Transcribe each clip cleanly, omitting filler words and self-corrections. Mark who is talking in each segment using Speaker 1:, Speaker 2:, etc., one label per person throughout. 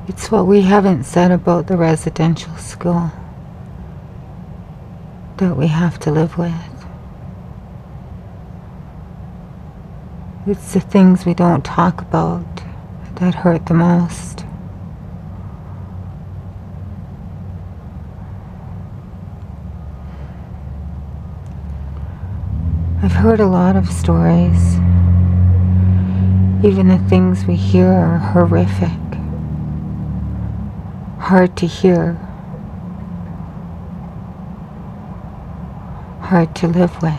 Speaker 1: It's what we haven't said about the residential school that we have to live with. It's the things we don't talk about that hurt the most. I've heard a lot of stories. Even the things we hear are horrific, hard to hear, hard to live with.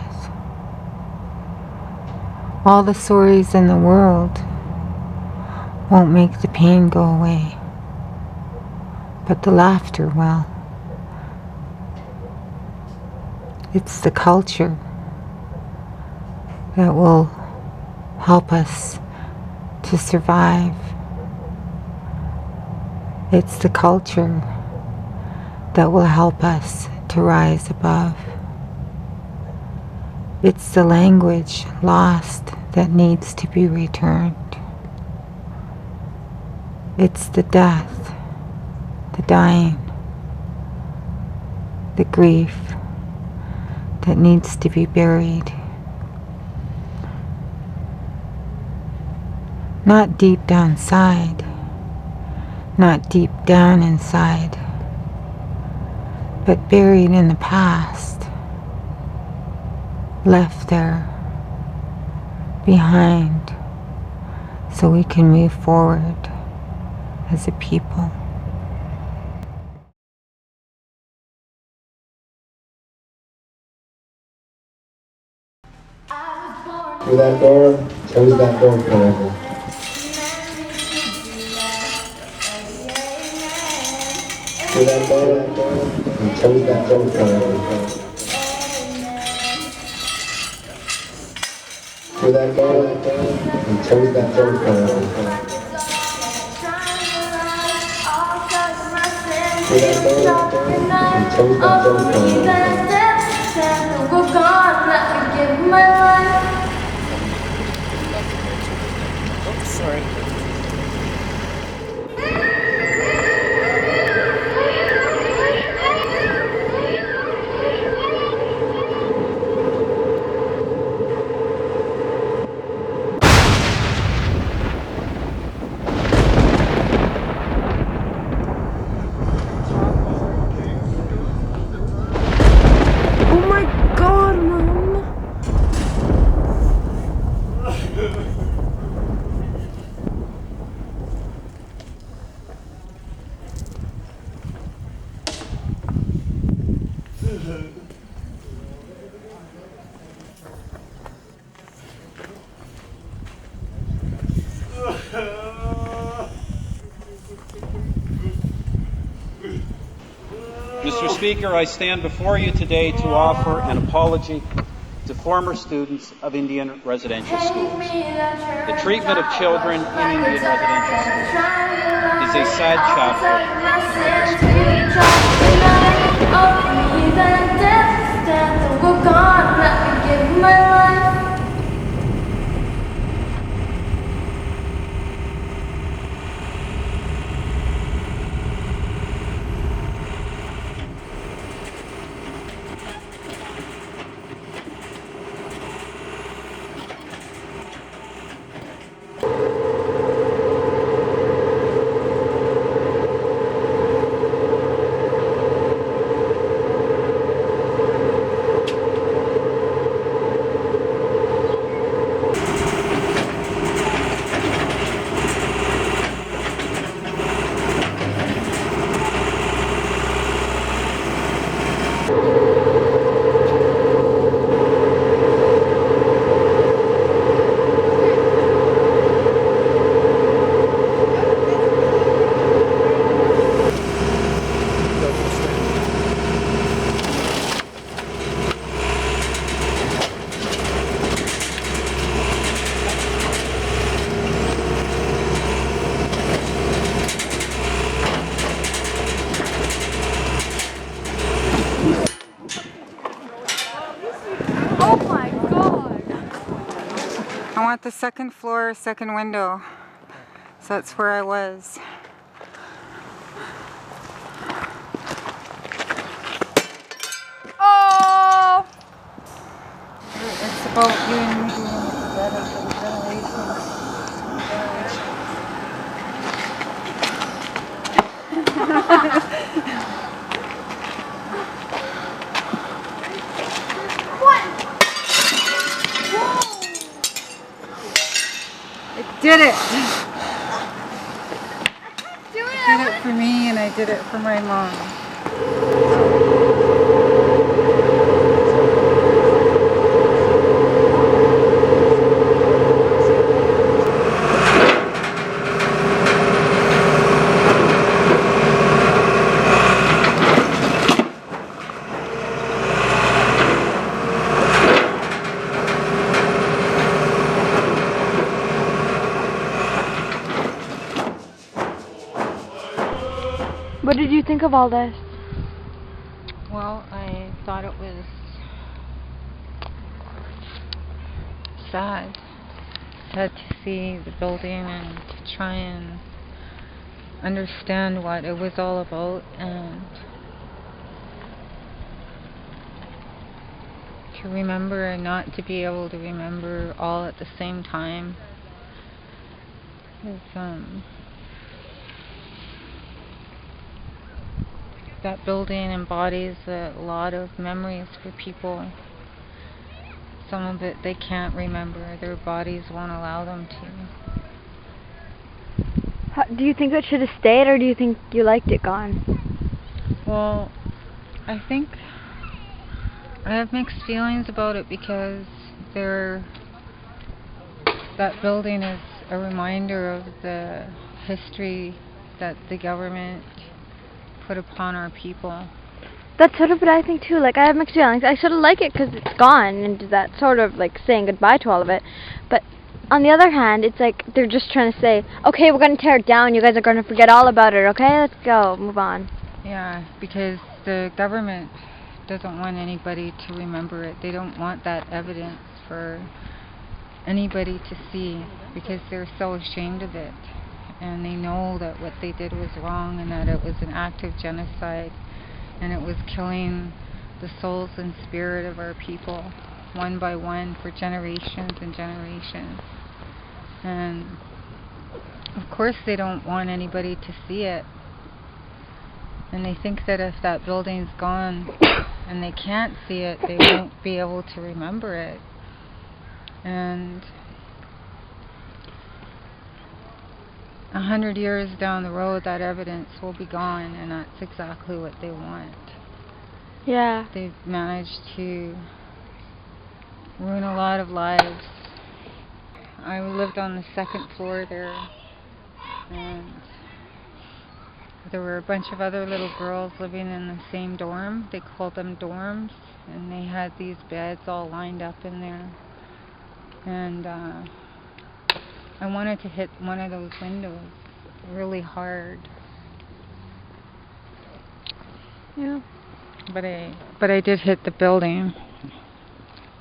Speaker 1: All the stories in the world won't make the pain go away, but the laughter will. It's the culture that will help us to survive. It's the culture that will help us to rise above. It's the language lost that needs to be returned. It's the death, the dying, the grief that needs to be buried. Not deep down inside, not deep down inside, but buried in the past, left there, behind, so we can move forward as a people.
Speaker 2: Through that door, close that door forever. Through that door, and close that door forever. Through that door, and close that door forever. Through that door, and close that door forever.
Speaker 3: We're gone, let me give my life. Oh, sorry. Oh my God, Mom!
Speaker 4: Mr. Speaker, I stand before you today to offer an apology to former students of Indian residential schools. The treatment of children in Indian residential schools is a sad chapter of history.
Speaker 1: I want the second floor, second window. So that's where I was. It's about you and me doing it together for the generations. I did it! I did it for me and I did it for my mom.
Speaker 5: What did you think of all this?
Speaker 1: Well, I thought it was sad. Sad to see the building and to try and understand what it was all about and to remember and not to be able to remember all at the same time. That building embodies a lot of memories for people. Some of it they can't remember, their bodies won't allow them to.
Speaker 5: Do you think it should have stayed, or do you think you liked it gone?
Speaker 1: Well, I think I have mixed feelings about it because that building is a reminder of the history that the government put upon our people.
Speaker 5: That's sort of what I think too. Like, I have mixed feelings. I sort of like it because it's gone, and that sort of like saying goodbye to all of it. But on the other hand, it's like they're just trying to say, okay, we're going to tear it down. You guys are going to forget all about it. Okay, let's go, move on.
Speaker 1: Yeah, because the government doesn't want anybody to remember it. They don't want that evidence for anybody to see because they're so ashamed of it. And they know that what they did was wrong and that it was an act of genocide and it was killing the souls and spirit of our people one by one for generations and generations. And of course they don't want anybody to see it. And they think that if that building's gone and they can't see it, they won't be able to remember it. And 100 years down the road, that evidence will be gone, and that's exactly what they want.
Speaker 5: Yeah.
Speaker 1: They've managed to ruin a lot of lives. I lived on the second floor there, and there were a bunch of other little girls living in the same dorm. They called them dorms, and they had these beds all lined up in there. And I wanted to hit one of those windows really hard.
Speaker 5: Yeah.
Speaker 1: But I did hit the building.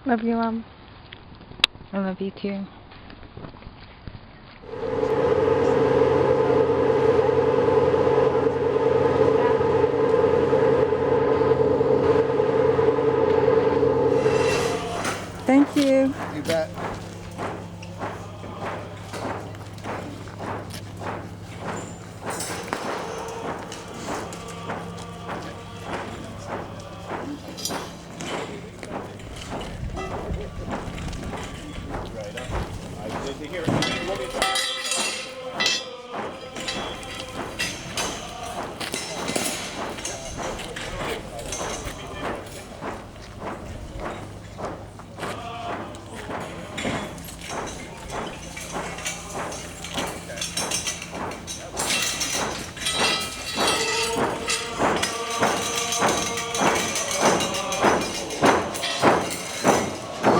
Speaker 5: Love you, Mom.
Speaker 1: I love you too. Thank you.
Speaker 2: You bet.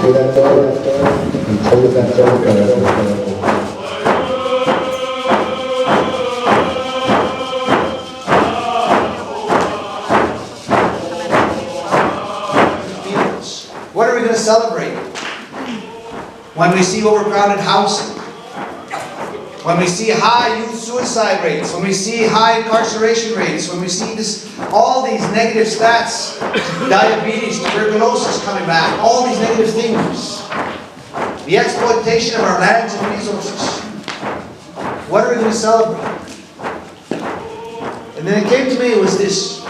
Speaker 2: To that door, and close that door.
Speaker 6: What are we going to celebrate? When we see overcrowded housing? when we see high youth suicide rates, when we see high incarceration rates, when we see all these negative stats, diabetes, tuberculosis coming back, all these negative things, the exploitation of our lands and resources, what are we going to celebrate? And then it came to me, it was this: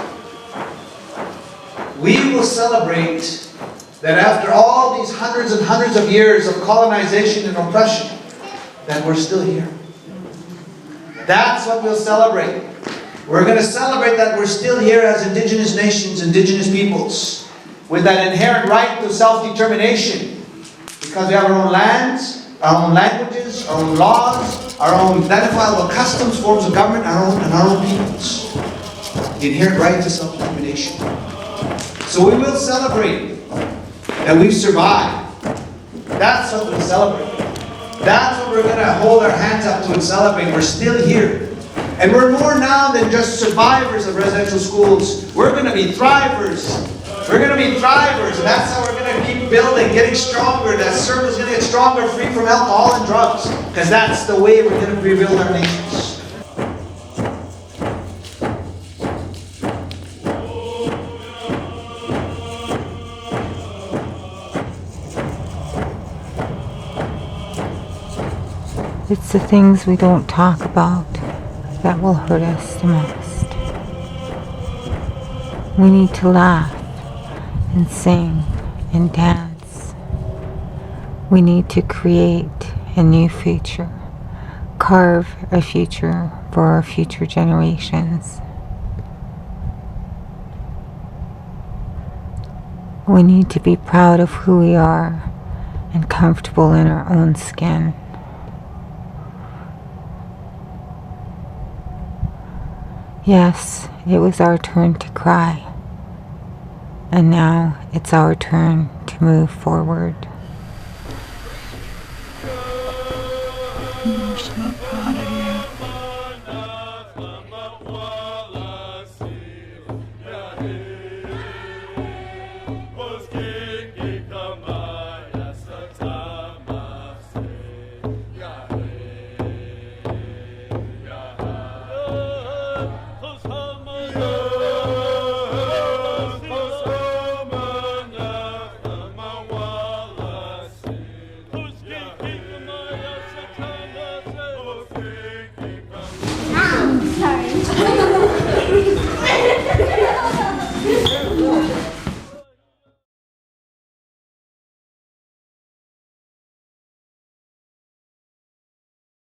Speaker 6: we will celebrate that after all these hundreds and hundreds of years of colonization and oppression, that we're still here. That's what we'll celebrate. We're going to celebrate that we're still here as indigenous nations, indigenous peoples, with that inherent right to self-determination, because we have our own lands, our own languages, our own laws, our own identifiable customs, forms of government, and our own peoples. The inherent right to self-determination. So we will celebrate that we've survived. That's what we'll celebrate. That's what we're going to hold our hands up to and celebrate. We're still here. And we're more now than just survivors of residential schools. We're going to be thrivers. We're going to be thrivers. And that's how we're going to keep building, getting stronger. That circle's going to get stronger, free from alcohol and drugs. Because that's the way we're going to rebuild our nations.
Speaker 1: It's the things we don't talk about that will hurt us the most. We need to laugh and sing and dance. We need to create a new future, carve a future for our future generations. We need to be proud of who we are and comfortable in our own skin. Yes, it was our turn to cry, and now it's our turn to move forward.